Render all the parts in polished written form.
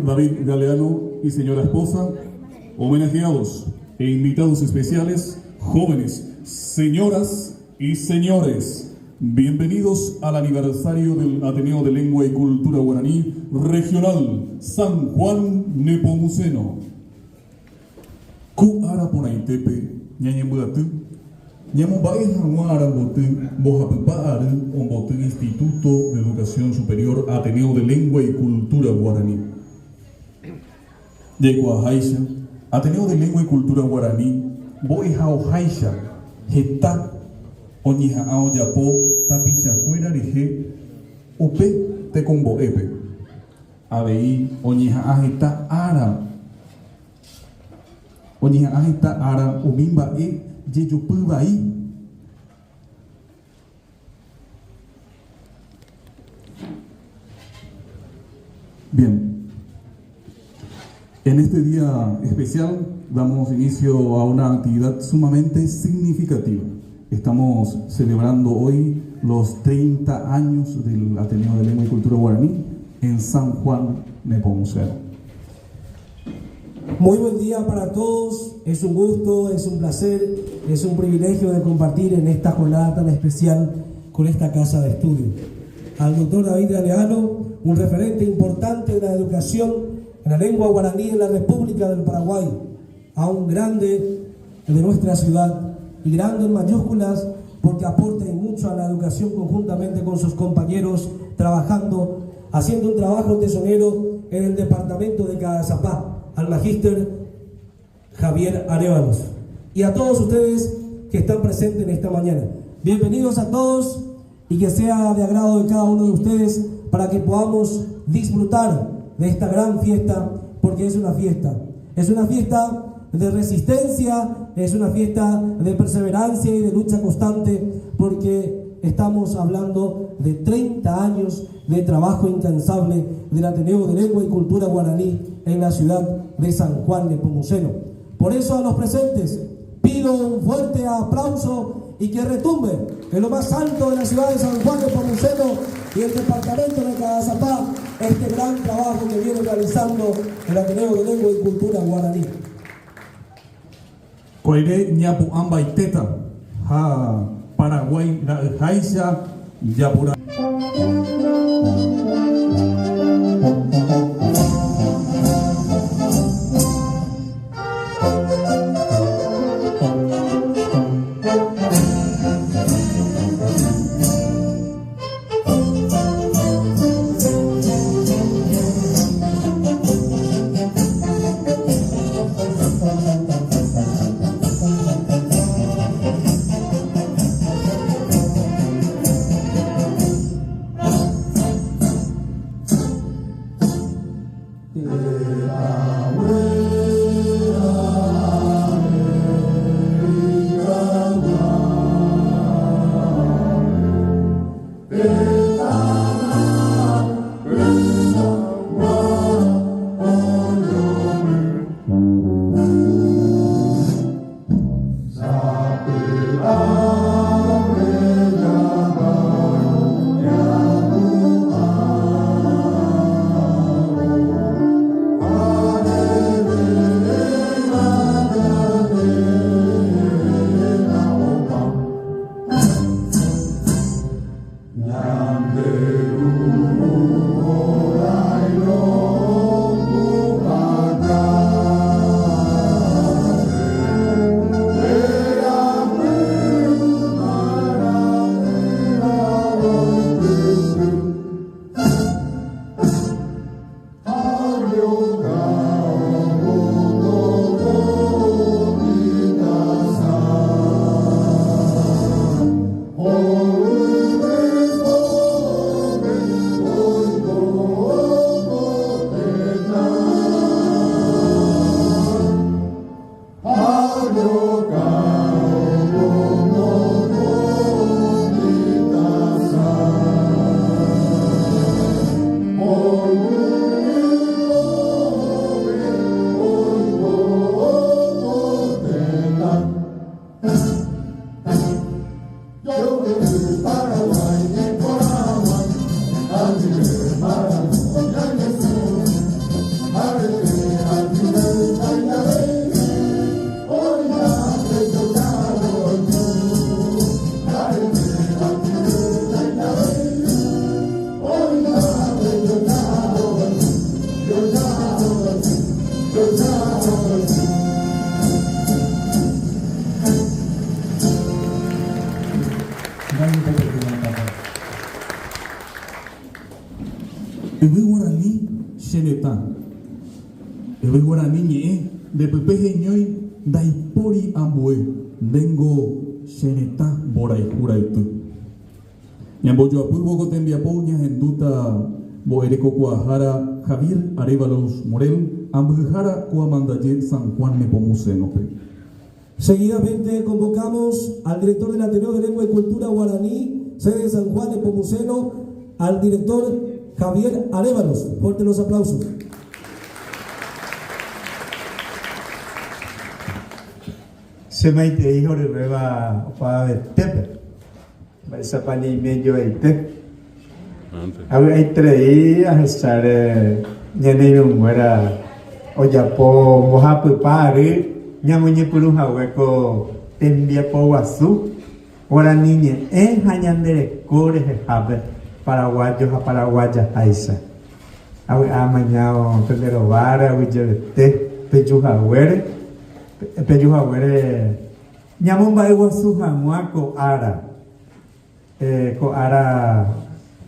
David Galeano y señora esposa, homenajeados e invitados especiales, jóvenes, señoras y señores, bienvenidos al aniversario del Ateneo de Lengua y Cultura Guaraní Regional San Juan Nepomuceno. Ku ara ponaitepe ñañembuatu ñamo bae januara botu bojapepaar on botu Instituto de Educación Superior Ateneo de Lengua y Cultura Guaraní. Yekua Haisha, Ateneo de Lengua y Cultura Guaraní, boejao Haisha, Geta, Oñijaao Yapo, Tapicha Cuera Rige, Upe, Tecombo Epe. Abei, Oñijaa Geta Ara. Oñijaa Geta Ara, Ubimba E, Yeyopuba I. Bien. En este día especial damos inicio a una actividad sumamente significativa. Estamos celebrando hoy los 30 años del Ateneo de Lengua y Cultura Guaraní en San Juan Nepomuceno. Muy buen día para todos, es un gusto, es un placer, es un privilegio de compartir en esta jornada tan especial con esta casa de estudio. Al doctor David Galeano, un referente importante de la educación en la lengua guaraní en la República del Paraguay, a un grande de nuestra ciudad, y grande en mayúsculas porque aporta mucho a la educación conjuntamente con sus compañeros, trabajando, haciendo un trabajo tesonero en el departamento de Cagazapá, al magíster Javier Arévalos. Y a todos ustedes que están presentes en esta mañana. Bienvenidos a todos y que sea de agrado de cada uno de ustedes para que podamos disfrutar de esta gran fiesta, porque es una fiesta de resistencia, es una fiesta de perseverancia y de lucha constante, porque estamos hablando de 30 años de trabajo incansable del Ateneo de Lengua y Cultura Guaraní en la ciudad de San Juan Nepomuceno. Por eso a los presentes pido un fuerte aplauso y que retumbe en lo más alto de la ciudad de San Juan Nepomuceno y el departamento de Cagazapá este gran trabajo que viene realizando el Ateneo de Lengua y Cultura Guaraní. Coire ñapu ambaiteta, ha Paraguay la Haisha Yapura. Ewe guarani xeneta. Ewe guarani ñe de pepeje ñoi daipori ambue vengo xeneta borai juraitu. Ñamboyo apurbo cotembiapo ñahenduta boereco cuajara Javier Arévalos Morel ambujara cuamandaye San Juan Nepomuceno. Seguidamente convocamos al director del Ateneo de Lengua y Cultura Guaraní, sede de San Juan Nepomuceno, al director Javier Arévalos. Fuerte los aplausos. Se me hijo de nueva para ver tepe. Esa pani medio eite. Ahora hay tres a estar lleno de muera. Oye, po mojapu pare. Ñamuñe por un hueco envía po guazú. Ahora niña, hañandere core habe paraguayos a paraguayas aisa. Ahora mañana tendero vara, huyete, pejujahuere, ñamumba guazú jamuaco ara. Ko ara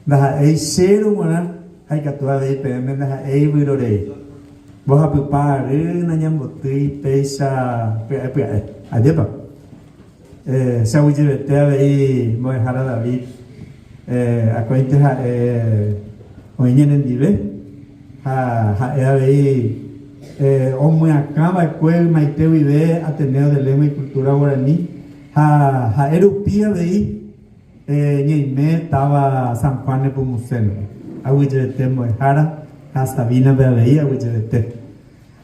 daha eisero mona hay que toda vez PM daha eibirore. Vos a preparar na ñambotui peisa adepa. Se huyete ahí mojara David. Acuente oñenen dive. Ha ahí hombre acaba cuel maite vive Ateneo de Lengua y Cultura Guaraní. Ha erupía de ahí. Ñeime estaba San Juan Nepomuceno. Agüillete mojara hasta vina bebeía agüillete.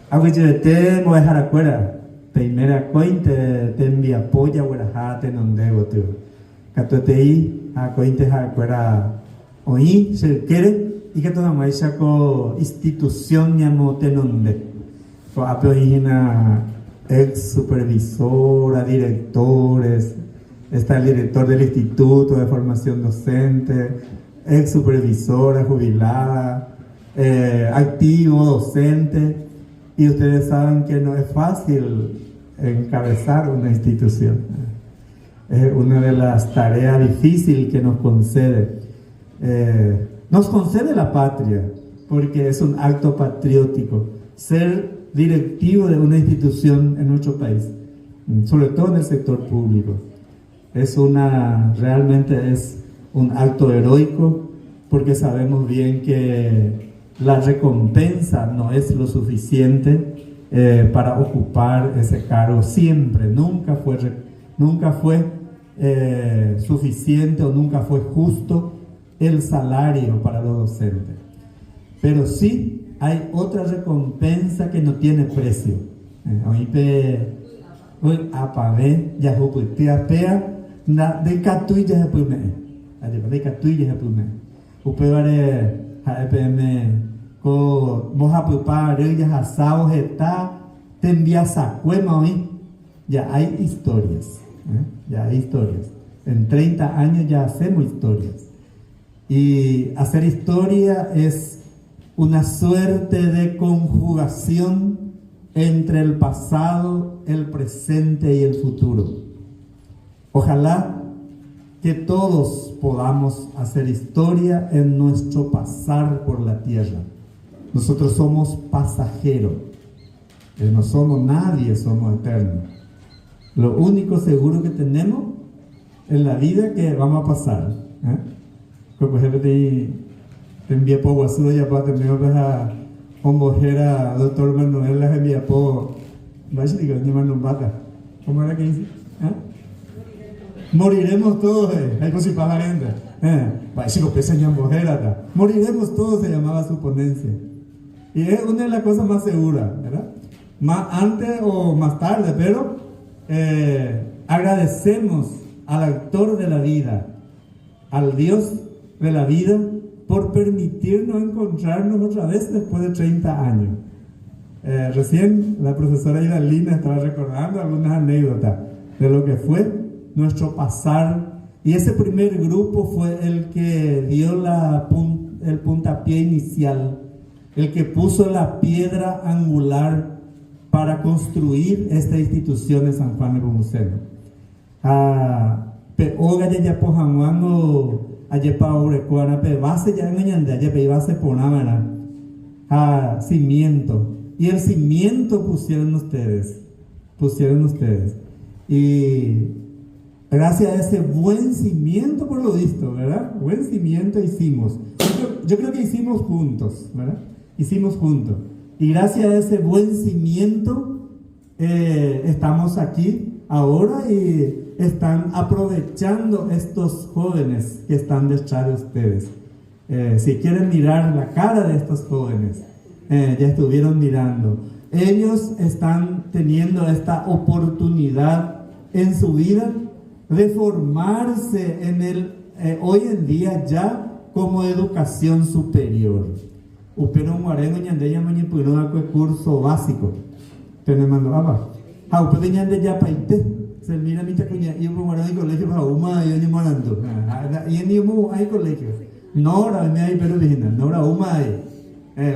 Agüillete mojara cuera. Primera cointe te envía polla guaraja te nondego tú. Catotei a cointe ja cuera oí se quiere y que toda maísa co institución llamo te nonde. Co apeoína ex supervisora, directores. Está el director del Instituto de Formación Docente, ex supervisora jubilada, activo docente, y ustedes saben que no es fácil encabezar una institución. Es una de las tareas difíciles que nos concede. Nos concede la patria, porque es un acto patriótico, ser directivo de una institución en nuestro país, sobre todo en el sector público. Realmente es un acto heroico, porque sabemos bien que la recompensa no es lo suficiente para ocupar ese cargo siempre. Nunca fue suficiente o nunca fue justo el salario para los docentes. Pero sí hay otra recompensa que no tiene precio. Hoy apave ya juputia pea na de catuilla de pume. De catuilla de pume. Upevare HPM ko moja prepare ya asao está te envía sacuema hoy. Ya hay historias. Ya hay historias. En 30 años ya hacemos historias. Y hacer historia es una suerte de conjugación entre el pasado, el presente y el futuro. Ojalá que todos podamos hacer historia en nuestro pasar por la tierra. Nosotros somos pasajeros, no somos nadie, somos eternos. Lo único seguro que tenemos en la vida es que vamos a pasar. Como ejemplo, te envía por Guasú, ya para tener a mujer, doctor Manuel, las envía por. Vaya, digo, ni más no bata. ¿Cómo era que dice? Moriremos todos, hay cosas y pajarenda. Vaya, si lo pesa ya mujer, moriremos todos, se llamaba su ponencia. Y es una de las cosas más seguras, ¿verdad? Más antes o más tarde, pero agradecemos al autor de la vida, al Dios de la vida, por permitirnos encontrarnos otra vez después de 30 años. Recién la profesora Idalina estaba recordando algunas anécdotas de lo que fue nuestro pasar, y ese primer grupo fue el que dio el puntapié inicial el que puso la piedra angular para construir esta institución de San Juan Nepomuceno. Pe oga ya pojamuango ayepa orecuana pe base ya engañande ayepa y base ponamana cimiento, y el cimiento pusieron ustedes, y gracias a ese buen cimiento, por lo visto, ¿verdad? Buen cimiento hicimos. Yo creo que hicimos juntos, ¿verdad? Hicimos juntos. Y gracias a ese buen cimiento estamos aquí ahora y están aprovechando estos jóvenes que están detrás de ustedes. Si quieren mirar la cara de estos jóvenes, ya estuvieron mirando. Ellos están teniendo esta oportunidad en su vida de formarse en hoy en día ya como educación superior. Pero un guarengo ñande ya mañana puede curso básico. Tenemos mando pero ñande ya paite. Se mira mi chacuña y un guarengo colegio para uma y ni morando. Y ni mu hay colegio. No ra me hay pero vigina. No ra uma hay.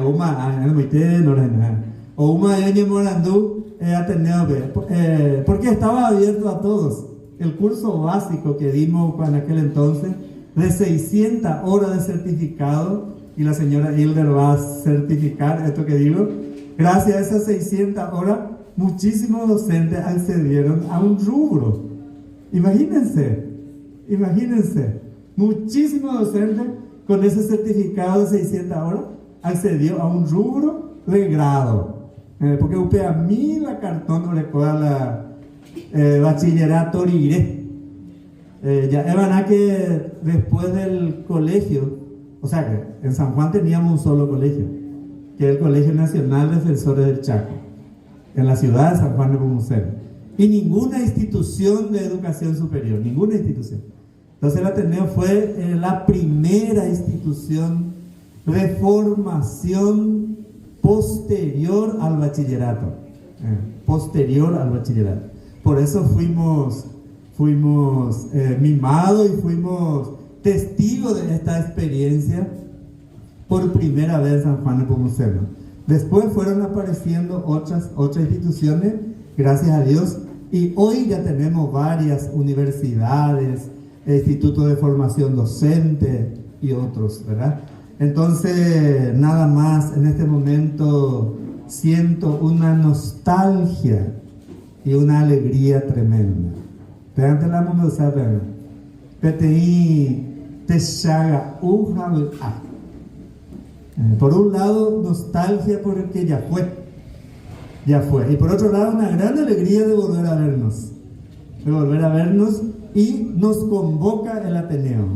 Uma no me no ra nada. O uma y ni morando Ateneo porque estaba abierto a todos. El curso básico que dimos en aquel entonces, de 600 horas de certificado, y la señora Hilder va a certificar esto que digo. Gracias a esas 600 horas, muchísimos docentes accedieron a un rubro. Imagínense, muchísimos docentes con ese certificado de 600 horas accedió a un rubro de grado. Porque usted a mí la cartón no le coda la bachillerato iré. Ya es que después del colegio, o sea que en San Juan teníamos un solo colegio, que es el Colegio Nacional de Defensores del Chaco, en la ciudad de San Juan Nepomuceno, y ninguna institución de educación superior, ninguna institución. Entonces el Ateneo fue la primera institución de formación posterior al bachillerato, Por eso fuimos mimados y fuimos testigos de esta experiencia por primera vez en San Juan Nepomuceno. Después fueron apareciendo otras instituciones, gracias a Dios, y hoy ya tenemos varias universidades, institutos de formación docente y otros, ¿verdad? Entonces, nada más, en este momento siento una nostalgia y una alegría tremenda. Te la mundo sabe. PTI te shaga por un lado, nostalgia porque ya fue. Y por otro lado, una gran alegría de volver a vernos. Y nos convoca el Ateneo.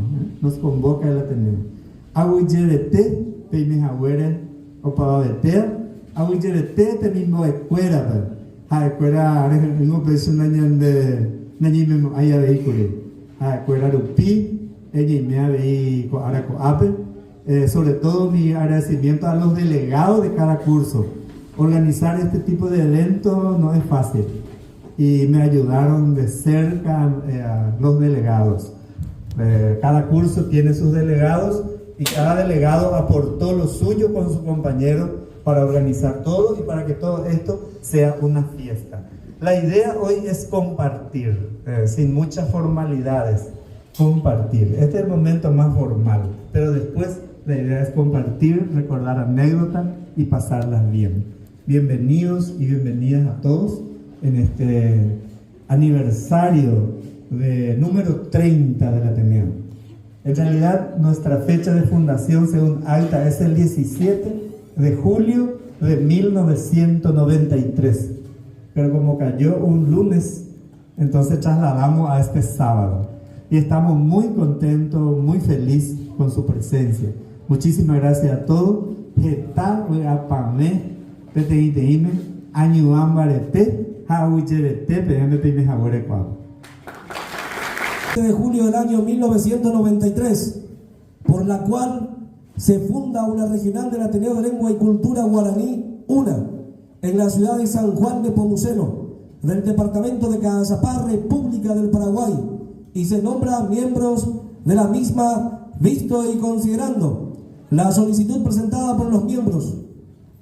Aguillerete, Peimejahuere, Opabetea, Aguillerete, te mismo escuela. Escuela, no pensé de Nanyime haya vehículo. Escuela Rupi, ella y me había sobre todo mi agradecimiento a los delegados de cada curso. Organizar este tipo de eventos no es fácil y me ayudaron de cerca los delegados. Cada curso tiene sus delegados y cada delegado aportó lo suyo con su compañero para organizar todo y para que todo esto sea una fiesta. La idea hoy es compartir, sin muchas formalidades, compartir. Este es el momento más formal, pero después la idea es compartir, recordar anécdotas y pasarlas bien. Bienvenidos y bienvenidas a todos en este aniversario de número 30 del Ateneo. En realidad, nuestra fecha de fundación, según acta, es el 17 de julio de 1993. Pero como cayó un lunes, entonces trasladamos a este sábado. Y estamos muy contentos, muy felices con su presencia. Muchísimas gracias a todos. De julio del año 1993, por la cual se funda una regional del Ateneo de Lengua y Cultura Guaraní, en la ciudad de San Juan Nepomuceno, del departamento de Caazapá, República del Paraguay, y se nombra miembros de la misma, visto y considerando la solicitud presentada por los miembros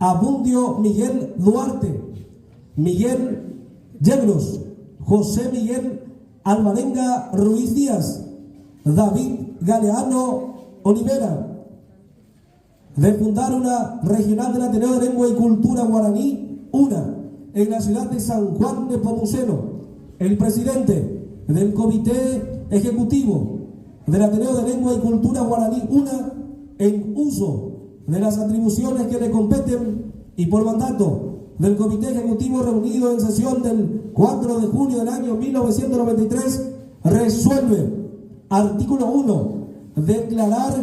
Abundio Miguel Duarte, Miguel Yegros, José Miguel Alvarenga Ruiz Díaz, David Galeano Olivera, de fundar una regional del Ateneo de Lengua y Cultura Guaraní, una en la ciudad de San Juan de Nepomuceno, el presidente del Comité Ejecutivo del Ateneo de Lengua y Cultura Guaraní, una en uso de las atribuciones que le competen y por mandato del Comité Ejecutivo reunido en sesión del 4 de junio del año 1993, resuelve, artículo 1, declarar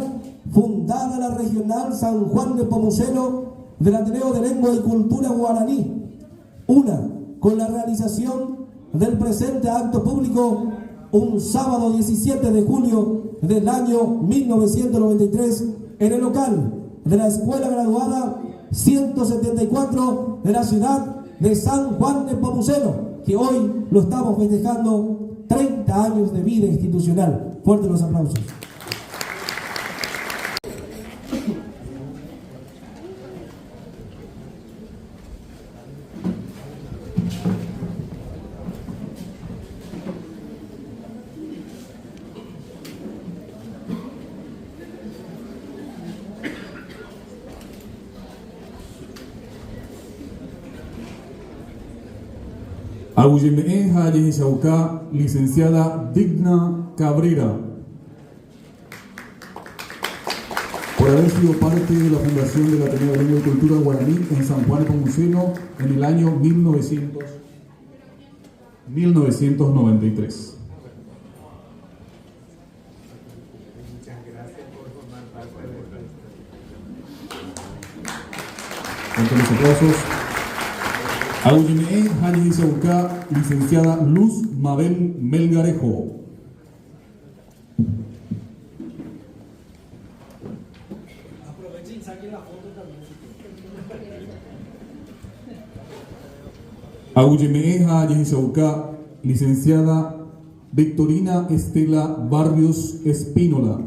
fundada la Regional San Juan de Nepomuceno del Ateneo de Lengua y Cultura Guaraní, una con la realización del presente acto público un sábado 17 de julio del año 1993 en el local de la Escuela Graduada 174 de la ciudad de San Juan de Nepomuceno, que hoy lo estamos festejando 30 años de vida institucional. Fuertes los aplausos. Aguyeme'e Hayehishauka, licenciada Digna Cabrera, por haber sido parte de la fundación del Ateneo de Lengua y Cultura Guaraní en San Juan de Nepomuceno en el año 1993. Con los aplausos. Aguyeme'e Hayehishauka, licenciada Luz Mabel Melgarejo. Aprovechen y saquen la foto también. Aguyeme'e Hayehishauka, licenciada Victorina Estela Barrios Espínola.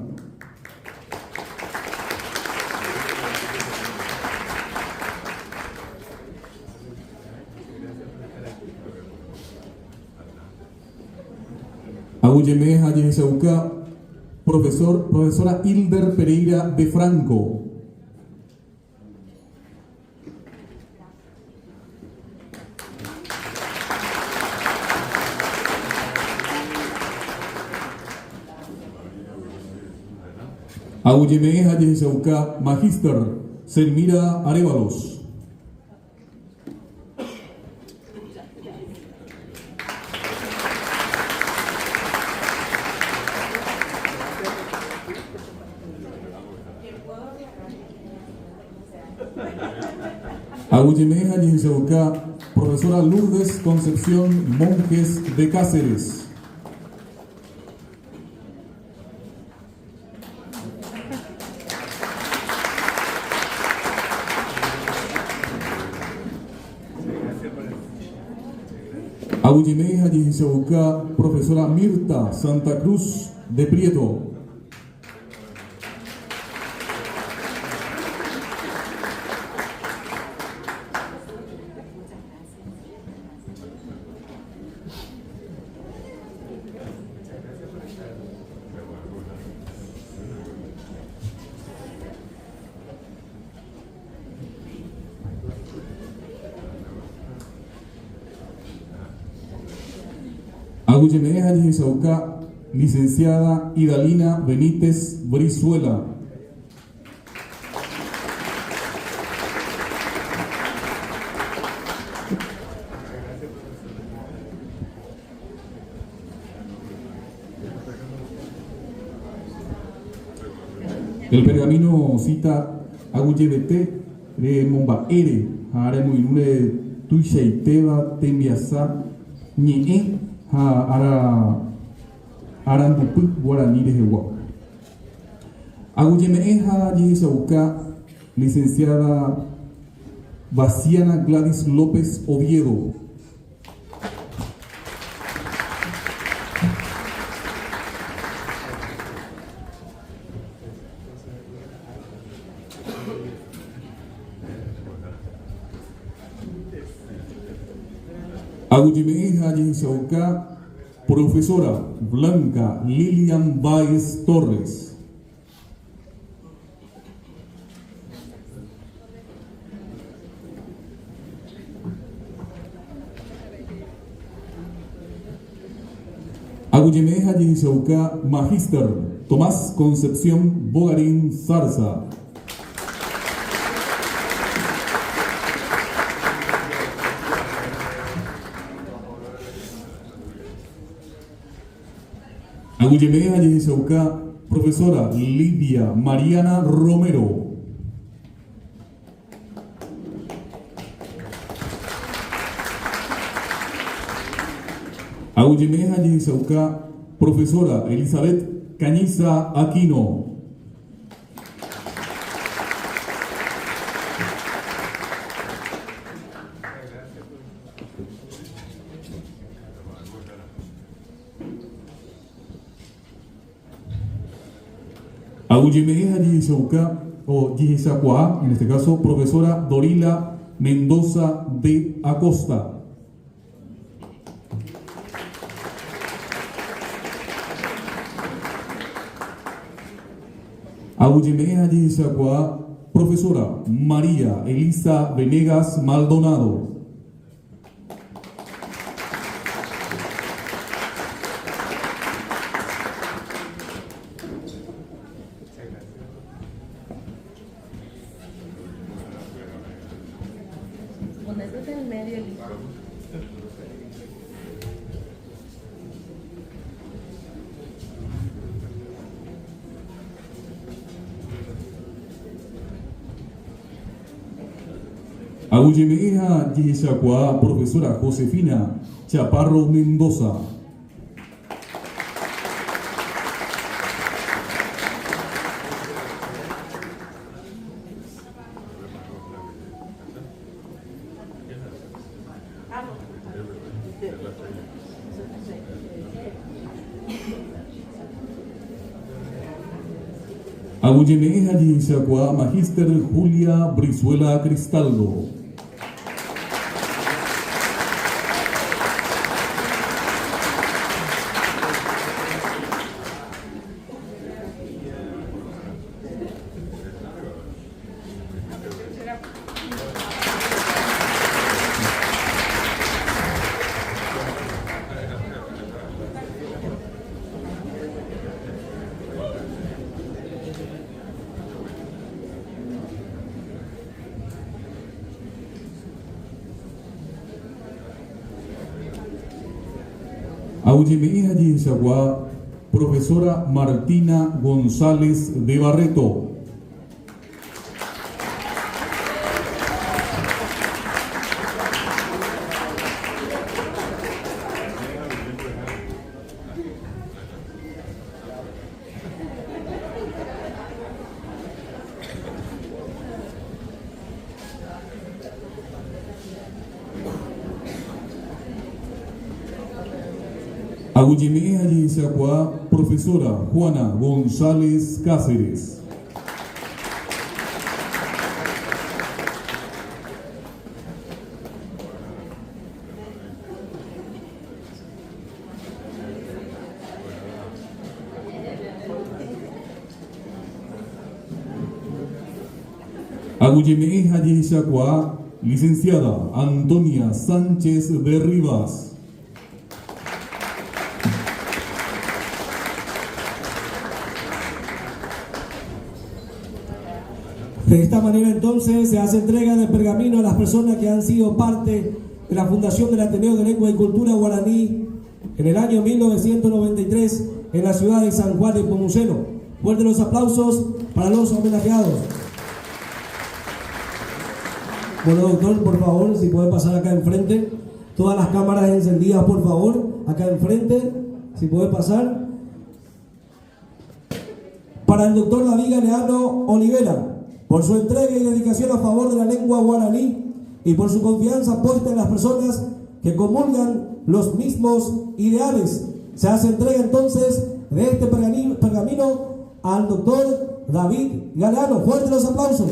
Aguyeme'e Hayehishauka, profesora Hilder Pereira de Franco. Aguyeme'e Hayehishauka, Magíster Selmira Arévalos. Aguyeme'e Hayehishauka, profesora Lourdes Concepción Monjes de Cáceres. Aguyeme'e Hayehishauka, profesora Mirta Santa Cruz de Prieto. Aguyeme'e Hayehishauka, licenciada Idalina Benítez Brizuela. El pergamino cita Aguyebete de Mombaere, Hare Muinule Tuishaiteba Tembiasa Ñe'e Ha Arandupu Guaraní de Jehuá. Aguyeme'e Hayehishauka, licenciada Baciana Gladys López Oviedo. Aguyimeja Yishauka, profesora Blanca Lilian Báez Torres. Aguyimeja Yishauka, Magíster Tomás Concepción Bogarín Zarza. Aguyimeja Yishauka, profesora Lidia Mariana Romero. Aguyimeja Yishauka, profesora Elizabeth Cañiza Aquino. Aguyimeja Yishauka, o Yishauka, en este caso, profesora Dorila Mendoza de Acosta. Aguyimeja Yishauka, profesora María Elisa Venegas Maldonado. Ponete en medio, Elisa. Aguyimeja Yishauka, profesora Josefina Chaparro Mendoza. Aguyimeja Yishauka, Magíster Julia Brizuela Cristaldo. Aguyimeja Yishauka, profesora Martina González de Barreto. Aguyimeja Yishauka, profesora Juana González Cáceres. Aguyimeja Yishauka, licenciada Antonia Sánchez de Rivas. De esta manera entonces se hace entrega del pergamino a las personas que han sido parte de la fundación del Ateneo de Lengua y Cultura Guaraní en el año 1993 en la ciudad de San Juan de Pomuceno. Fuertes los aplausos para los homenajeados. Bueno, doctor, por favor, si puede pasar acá enfrente. Todas las cámaras encendidas, por favor, acá enfrente, si puede pasar. Para el doctor David Galeano Olivera, por su entrega y dedicación a favor de la lengua guaraní y por su confianza puesta en las personas que comulgan los mismos ideales. Se hace entrega entonces de este pergamino al doctor David Galeano. Fuertes los aplausos.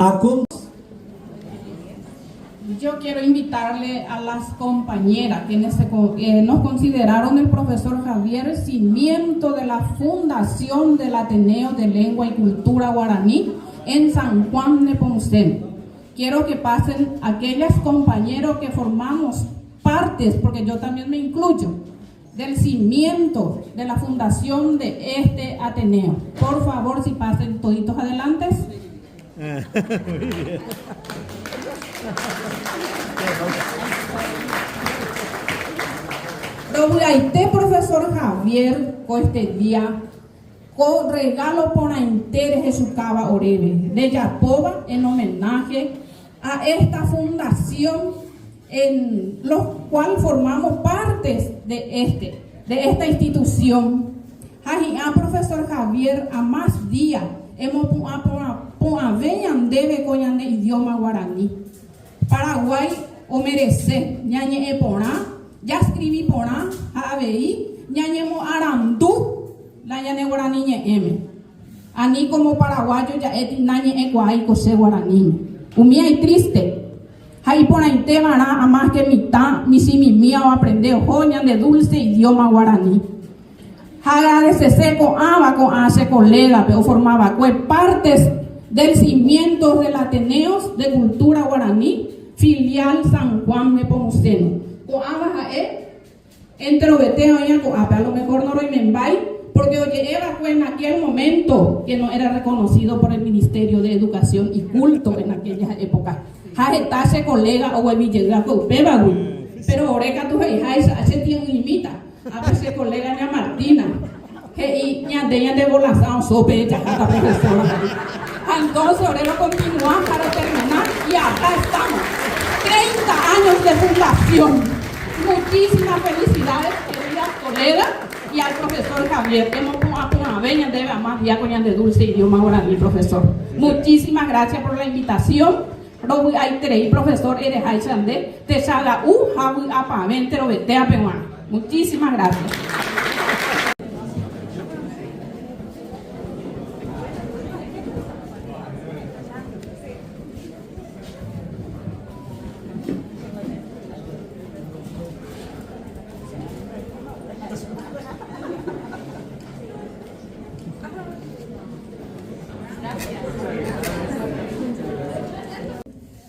a con... Yo quiero invitarle a las compañeras que nos consideraron el profesor Javier cimiento de la fundación del Ateneo de Lengua y Cultura Guaraní en San Juan de Nepomuceno. Quiero que pasen aquellas compañeros que formamos partes, porque yo también me incluyo, del cimiento de la fundación de este Ateneo. Por favor, si pasen toditos adelante. Muy bien. Robuaité, profesor Javier, este día, con regalo por Aintere Jesús Cava Orebe, de Yapoba, en homenaje a esta fundación, en los cual formamos partes de esta institución. A profesor Javier, a más día, hemos debe con el idioma guaraní. Paraguay o merece, ñañe e porá, ya escribí porá, ABI, ñañe mo arandú, la ñañe guaraní ñe Ani como paraguayo ya eti ñañe e guay cose guaraní. Umía y triste. Ahí por ahí te vará a más que mitad, mi mía o aprender joña de dulce idioma guaraní. Agradece seco abaco hace colega, pero formaba partes del cimiento del Ateneo de Cultura Guaraní, filial San Juan de Nepomuceno. Entre obeteo y a lo mejor no lo porque oye, fue en aquel momento que no era reconocido por el Ministerio de Educación y Culto en aquella época. Jajetase colega o Villegas pero oreca tu hace tiempo limita. A veces colega ña Martina, que ña de volazón sope ya cada profesora. Entonces ahora continuamos para terminar y acá estamos. 30 años de fundación. Muchísimas felicidades, queridas colegas, y al profesor Javier. Hemos veña debe más día con de dulce idioma guaraní, profesor. Muchísimas gracias por la invitación. Robu Aitere, profesor Erejay Sande, te saga Javi Apamente, Robetea Peruana. Muchísimas gracias.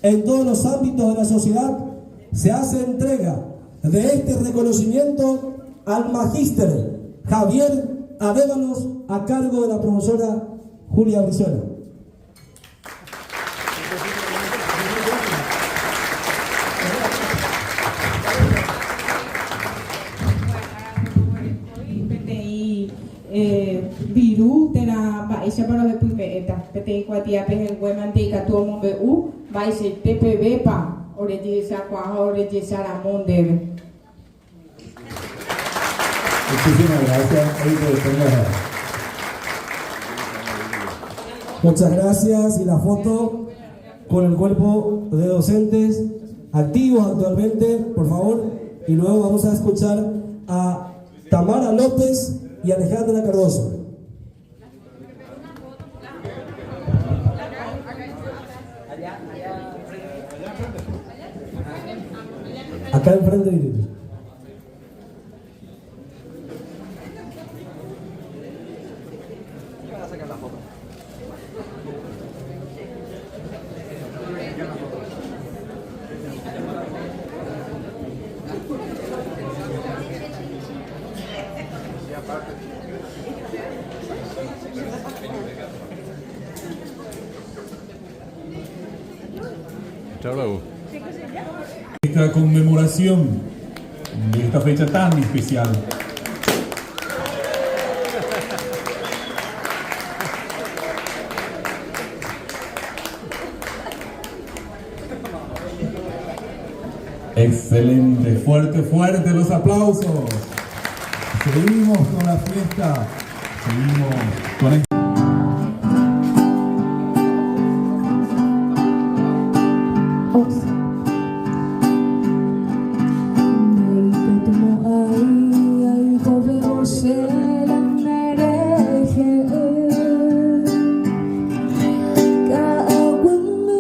En todos los ámbitos de la sociedad se hace entrega de este reconocimiento al magíster Javier Adévalos a cargo de la profesora Julia Brizuela. Biru tena baisha para de puipeeta pete kwatia pe el guemante ka to mo be baisha TPB pa oreje sa kwa oreje Saramón debe. Muchísimas gracias. Muchas gracias, y la foto con el cuerpo de docentes activos actualmente, por favor, y luego vamos a escuchar a Tamara López y Alejandra Cardoso. Acá enfrente de Esta conmemoración de esta fecha tan especial. Excelente, fuerte los aplausos. Seguimos con la fiesta, seguimos con el... Cả quân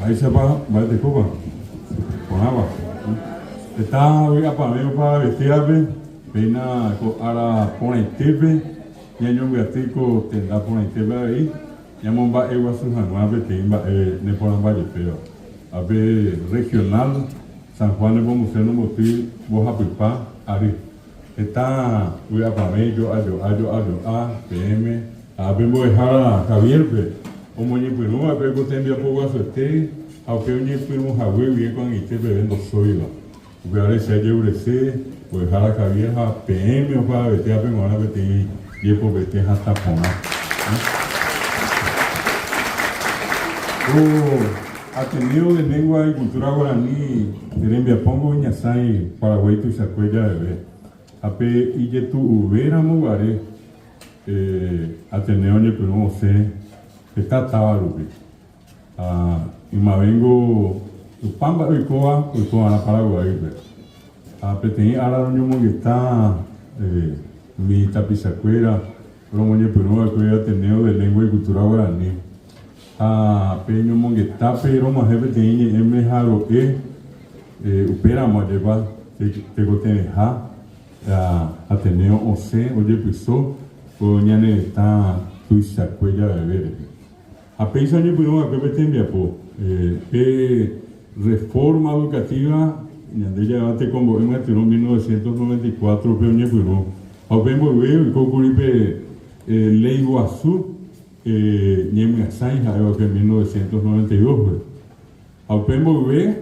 Ahí se va de Cuba, con agua. Está hoy a para mí para vestirme, pena con ara pone tepe, ya yo me atico tendrá pone tepe ahí, ya me va a ir a su januar de timba, ne ponen valle feo. A ver regional, San Juan de Museo no motil, boja pipa, ari. Está hoy a para mí yo a PM, a ver voy a dejar a Javier, o moñe pues no a ver que te envía poco a su aunque un fuimos a ver bien con este bebiendo soy la ahora se lleva ese pues a la cabeza PM o para vete a pegar a vete y por vete hasta poner atendido de lengua y cultura guaraní Terembia pongo Ñasai Paraguay tu sacuella de ver ape y que tu hubiera mugare atendido ni pero no sé está tabarupi y me vengo Pamba Uicoa na Paraguay. A Petén ahora no está mi tapizacuera, Romoñe Perú, que ya tenido de lengua y cultura guaraní. A Peño Mongueta, pero más Petén, Jaro Upera Mayeva, Tegoteneja, Ateneo Ose, Oye Piso, Oñane está Tuizacuella de Verde. A Peño Perú, a Petén Viapo. Reforma educativa de debate como en el 1994 peoñe pero apenas veo y concluye ley Guazú ñeme Sainja que en 1992 apenas veo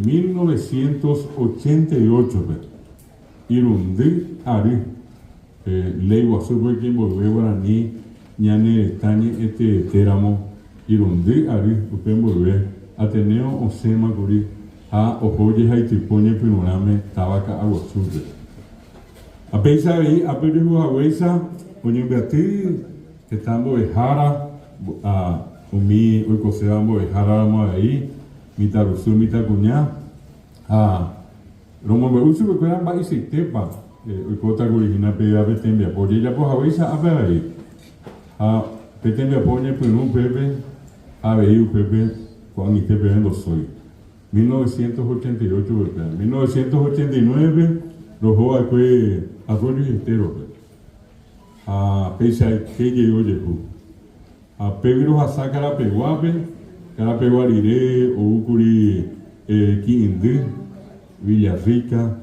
1988 Irundi Ari ley Guazú porque volvió guaraní ñane tañe teramo Irundi Ari apenas veo Ateneo Osema Guri a Ojoye Haitipoñe Pinurame Tabaca Aguazute. A pesar de ahí, a Perú Agüeza, Oñe Beatriz, estando de Jara, a Umi, Oicosebambo de Jara, ahí, Mitarusu, Mitacuñá, a Romo Beusu, que eran Baís y Tepa, Oicota Gurigina, Peda, Petembia, Poye, ya pues Agüeza, a ver ahí. A Petembia Poñe, Pinú, Pepe, a Beiu, Pepe, Juan y Tepe en los soy. 1988, 1989, los jóvenes fue Arroyo y Estero. A Pesa que llegó Yehu. A Pedro a Carapeguape, Carapeguarire, Oucuri, Quindí, Villarrica.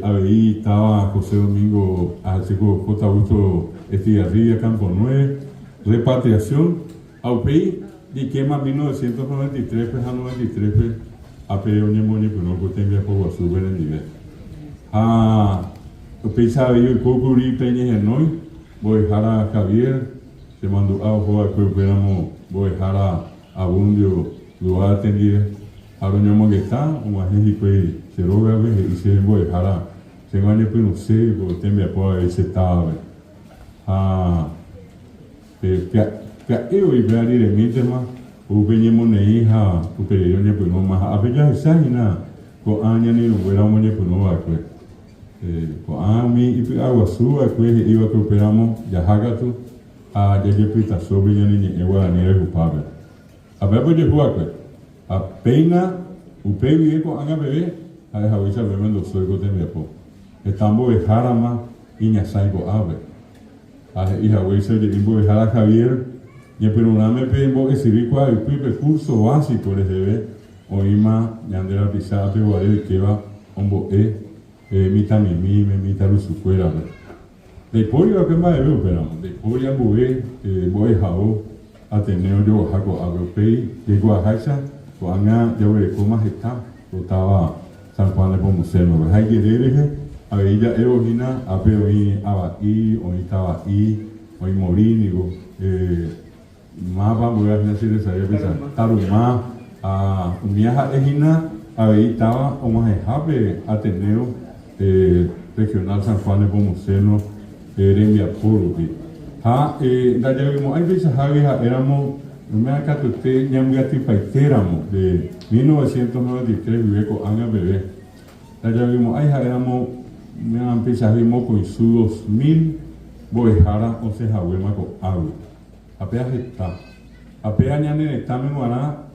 Ahí estaba José Domingo, Arceco J. Augusto Estigarribia, Campo 9, repatriación, Aupei. Y quema 1993, pues a 93, pues a pedir un ñemoñe, pero no puede enviar por Guazú, ver el nivel. Pensaba yo, el Cocuri Peña Genoy, voy a dejar a Javier, se mandó a Ojo, voy a dejar a Bundio, lugar atendida, a Doña Monguetá, un agente que se roba, y se voy a dejar a, se van a no sé, porque enviar por ahí se estaba, eu e ver diretamente mas o venhamos na hija o período de no mas a veja sai na com a anya ni no era uma de no a com a mi e água sua que iba que operamos já hagatu a de pita sobre ni e wala ni recupaba a bebo de rua a pena o pegue com a bebê a hawisa bebendo soy com tem po estamos de harama e nya sai go ave a hija hawisa de imbo de hara Javier y pero una me pedimos que sirve cuál el curso básico de ver hoy más de la pisada pero que va un boe mi tamimi me mi taru su fuera Después yo que más veo, pero después ya voy a Ateneo yo Jaco Agropei, llegó a Hacha, cuando yo veré cómo está, estaba San Juan de Pomuceno, hay que ver, a ver ya Eugina, a ver hoy Abaí, hoy estaba ahí, hoy morí, digo, más vamos a decir esa época, Tarumá, a Umiaja Egina, a ver estaba, o más Ateneo, regional San Juan de Pomuceno, Remia Puro. Da ya vimos, hay veces éramos, no me acato usted, ya muy atipaiteramos, de 1993, vive con Anga Bebé. Da ya vimos, hay éramos, me han empezado con su 2000, Boejara, o sea, Jahuema con agua. Apenas está. Apenas ya está, me guará,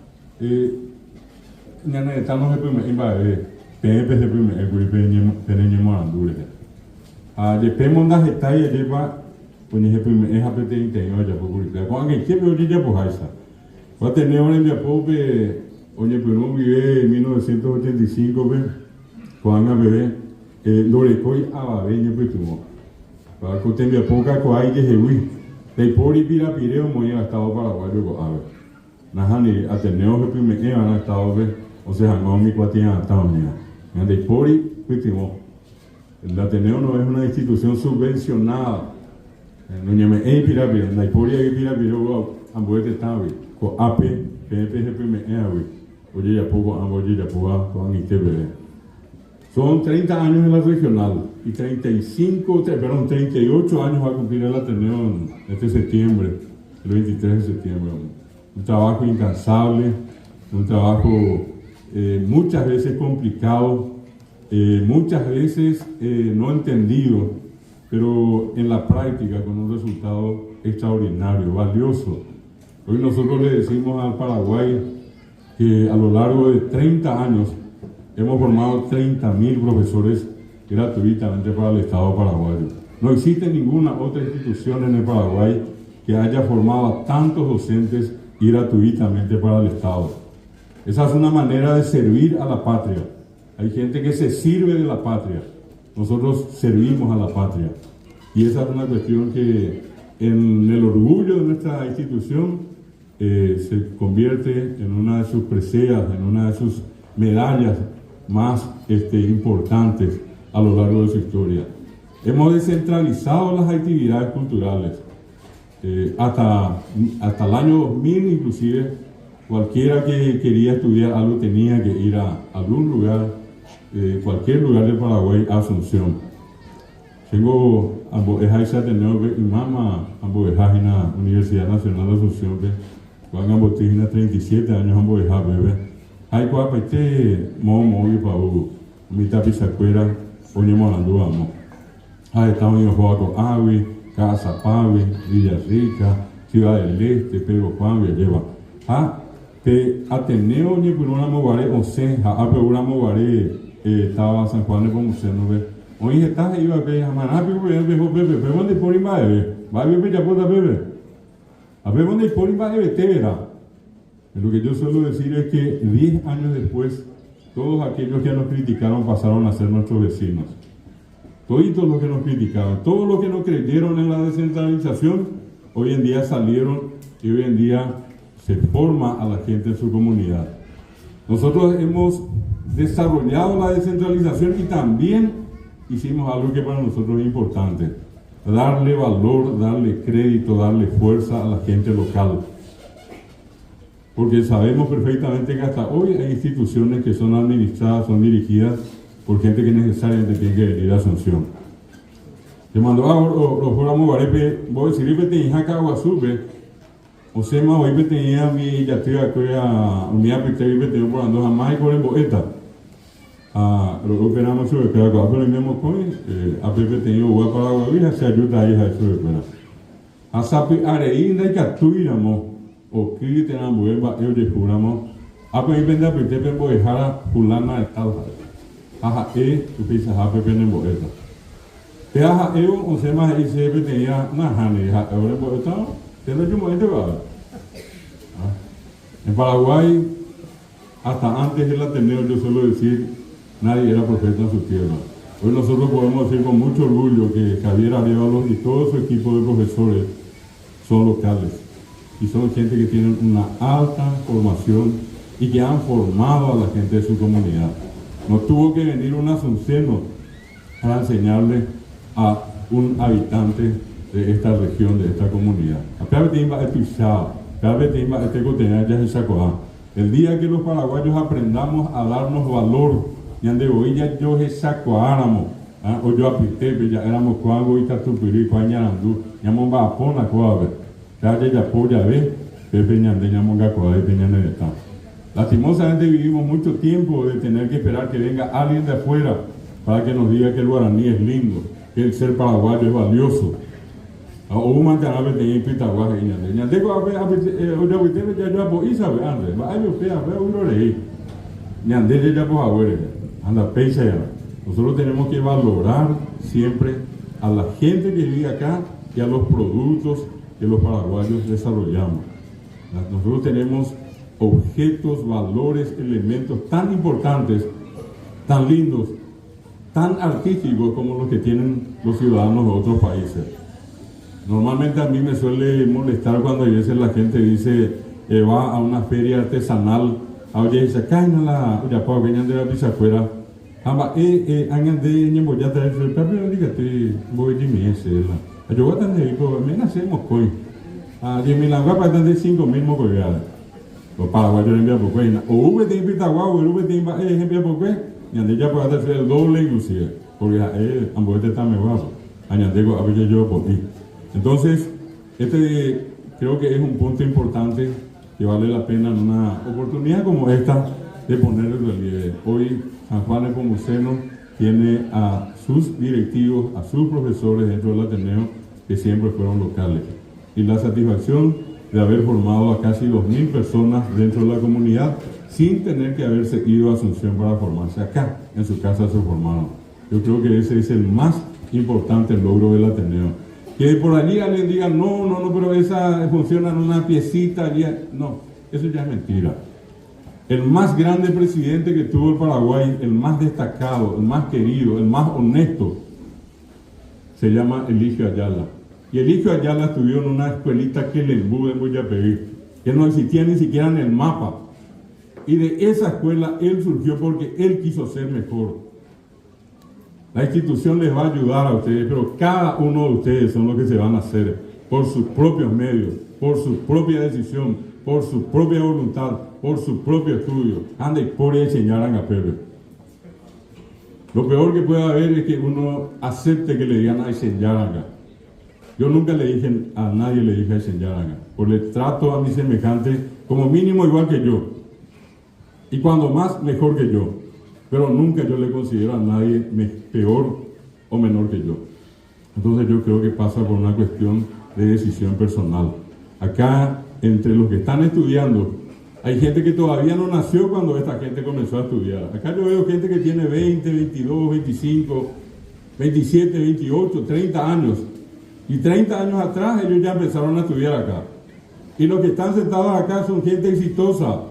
ya está, no se puede ir, PNP se puede ir, tenemos andures. Después mondas detalles lleva pues ni es apete interior ya por publicar cuando que me oye ya por Haisa va a tener un día pobre oye pero no vive en 1985 ve cuando bebé lo recoy a babeña pues tuvo para que te me ponga con ahí que se hui de por y pira pireo muy estado paraguayo con ave najani Ateneo que me han estado ve o sea no mi cuatina estado mía de por y pues tuvo el Ateneo no es una institución subvencionada. No llame pirapira, la historia de pirapira, ambos están con AP, PNPGPME, oye ya poco, ambos ya poco, con ITB. Son 30 años en la regional y 38 años va a cumplir el Ateneo este septiembre, el 23 de septiembre. Un trabajo incansable, un trabajo muchas veces complicado. Muchas veces no entendido, pero en la práctica con un resultado extraordinario, valioso. Hoy nosotros le decimos al Paraguay que a lo largo de 30 años hemos formado 30.000 profesores gratuitamente para el Estado paraguayo. No existe ninguna otra institución en el Paraguay que haya formado a tantos docentes gratuitamente para el Estado. Esa es una manera de servir a la patria. Hay gente que se sirve de la patria. Nosotros servimos a la patria. Y esa es una cuestión que en el orgullo de nuestra institución se convierte en una de sus preseas, en una de sus medallas más importantes a lo largo de su historia. Hemos descentralizado las actividades culturales. Hasta el año 2000 inclusive, cualquiera que quería estudiar algo tenía que ir a algún lugar, cualquier lugar de Paraguay, a Asunción. Tengo ambos ejaisa Ateneo y mamá ambos ejas en la Universidad Nacional de Asunción, cuando ambos tienen 37 años ambos ejas bebé. Hay cuapete momo y pau mitad pisacuera ponemos la duda mo. Estamos en Ojoaco Avi, Casa Pavi, Villa Rica, Ciudad del Este, Pedro Juan Villeva. Te Ateneo ni por una mogaré o senja, pero una mogaré estaba San Juan de Pomuceno ve. Hoy estás iba a ver a maná bebé, pero dónde por ir más bebé, va a ver ya pueda bebé. A ver dónde por ir más bebé te verá. Lo que yo suelo decir es que 10 años después, todos aquellos que nos criticaron pasaron a ser nuestros vecinos. Todos los que nos criticaron, todos los que no creyeron en la descentralización, hoy en día salieron y hoy en día se forma a la gente en su comunidad. Nosotros hemos desarrollado la descentralización y también hicimos algo que para nosotros es importante: darle valor, darle crédito, darle fuerza a la gente local. Porque sabemos perfectamente que hasta hoy hay instituciones que son administradas, son dirigidas por gente que necesariamente tiene que venir a Asunción. Te mandó los programas Barepe, voy a decir que te hija Caguazube, o sea, más hoy tenía mi yativa que era mi apetito y tenía por ando jamás y por el boeta. Lo que éramos sobre que acá, pero el mismo coin, a Pepe tenía agua para la vida, se ayuda a hija eso de fuera. A sapi areinda y catuíramos, o que tenamos vuelva, yo le juramos, a Pepe vende a Pepe por dejar fulana de tal. Ajá, tu piensas a Pepe en boeta. Te ajá, o sea, más y se tenía una jane, ahora en boeta, te lo llamo este va. En Paraguay, hasta antes del Ateneo, yo suelo decir, nadie era profeta en su tierra. Hoy nosotros podemos decir con mucho orgullo que Javier Arévalo y todo su equipo de profesores son locales y son gente que tienen una alta formación y que han formado a la gente de su comunidad. No tuvo que venir un asunceno para enseñarle a un habitante de esta región, de esta comunidad. El día que los paraguayos aprendamos a darnos valor, yo o yo apité, ya éramos cuango y tatupiri, cuañarandú, llamamos apona cuave, ya polla ve, pepe ñande, llamamos cuave, peñane de tan. Lastimosamente vivimos mucho tiempo de tener que esperar que venga alguien de afuera para que nos diga que el guaraní es lindo, que el ser paraguayo es valioso. O un mancanave de impitaguaje ñande. Ñande cuave, o ya yo apo isabe, ande, va a yo fea, veo uno rey. Ñande ya po abuere, anda peisa ya. Nosotros tenemos que valorar siempre a la gente que vive acá y a los productos que los paraguayos desarrollamos. Nosotros tenemos objetos, valores, elementos tan importantes, tan lindos, tan artísticos como los que tienen los ciudadanos de otros países. Normalmente a mí me suele molestar cuando a veces la gente dice va a una feria artesanal, oye, dice, cállate la, ya puedo venir de la pizza afuera. Angan de ñemboya traer el papel dígate voy de mi ese la yo voy a tener que me nacemos coi a 10.000 agua para tener 5.000 mocoyada los paraguayos envían por cuena o V te invita agua o el V te envía por cuena y ande ya puede hacer el doble inclusive porque ambos está mejor añadego a ver yo por ti. Entonces creo que es un punto importante que vale la pena en una oportunidad como esta de poner el relieve. Hoy San Juan Nepomuceno tiene a sus directivos, a sus profesores dentro del Ateneo que siempre fueron locales. Y la satisfacción de haber formado a casi 2.000 personas dentro de la comunidad sin tener que haberse ido a Asunción para formarse acá, en su casa se formaron. Yo creo que ese es el más importante logro del Ateneo. Que por allí alguien diga, no, pero esa funciona en una piecita, no, eso ya es mentira. El más grande presidente que tuvo el Paraguay, el más destacado, el más querido, el más honesto, se llama Eligio Ayala. Y Eligio Ayala estudió en una escuelita que le embude en Boyapeví, que no existía ni siquiera en el mapa. Y de esa escuela él surgió porque él quiso ser mejor. La institución les va a ayudar a ustedes, pero cada uno de ustedes son los que se van a hacer por sus propios medios, por su propia decisión, por su propia voluntad, por su propio estudio. Anda y por enseñar a Pepe. Lo peor que puede haber es que uno acepte que le digan a enseñar acá. Yo nunca le dije a nadie, le dije a enseñar acá, porque le trato a mis semejantes como mínimo igual que yo. Y cuando más, mejor que yo. Pero nunca yo le considero a nadie peor o menor que yo. Entonces yo creo que pasa por una cuestión de decisión personal. Acá, entre los que están estudiando, hay gente que todavía no nació cuando esta gente comenzó a estudiar. Acá yo veo gente que tiene 20, 22, 25, 27, 28, 30 años. Y 30 años atrás ellos ya empezaron a estudiar acá. Y los que están sentados acá son gente exitosa.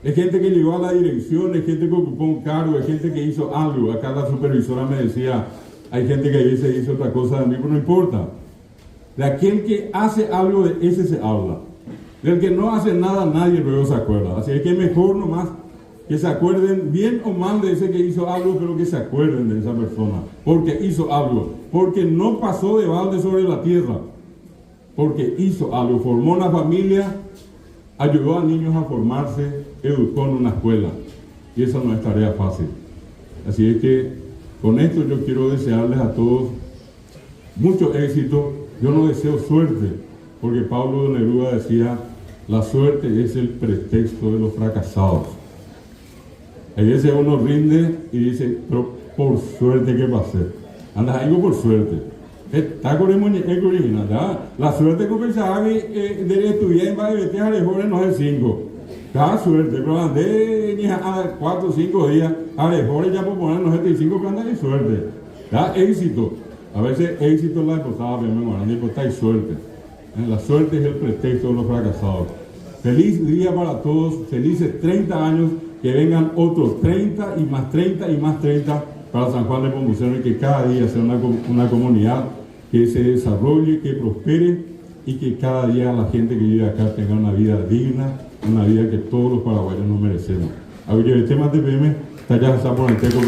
Es gente que llegó a la dirección, es gente que ocupó un cargo, es gente que hizo algo. Acá la supervisora me decía, hay gente que a veces hizo otra cosa de mí, pero no importa. De aquel que hace algo, de ese se habla. Del que no hace nada, nadie luego se acuerda. Así es que mejor nomás que se acuerden bien o mal de ese que hizo algo, pero que se acuerden de esa persona. Porque hizo algo. Porque no pasó de balde sobre la tierra. Porque hizo algo. Formó una familia, ayudó a niños a formarse, educó en una escuela. Y eso no es tarea fácil. Así es que con esto yo quiero desearles a todos mucho éxito. Yo no deseo suerte, porque Pablo de Neruda decía, la suerte es el pretexto de los fracasados. A veces uno rinde y dice, pero por suerte que pasé. Anda, algo por suerte. Está con el muñeco original, ¿ya? La suerte que pensaba que de estudiar en Bayebetea a Alejores no es 5. Cada suerte, pero andé ni a 4 o 5 días a Alejores ya por poner 95 que anda de suerte. Da éxito. A veces éxito es la cosa, pero hay suerte. La suerte es el pretexto de los fracasados. Feliz día para todos, felices 30 años, que vengan otros 30 y más 30 y más 30 para San Juan de Nepomuceno y que cada día sea una comunidad que se desarrolle, que prospere y que cada día la gente que vive acá tenga una vida digna, una vida que todos los paraguayos nos merecemos. Ahora, el tema de PM, está ya por el teco.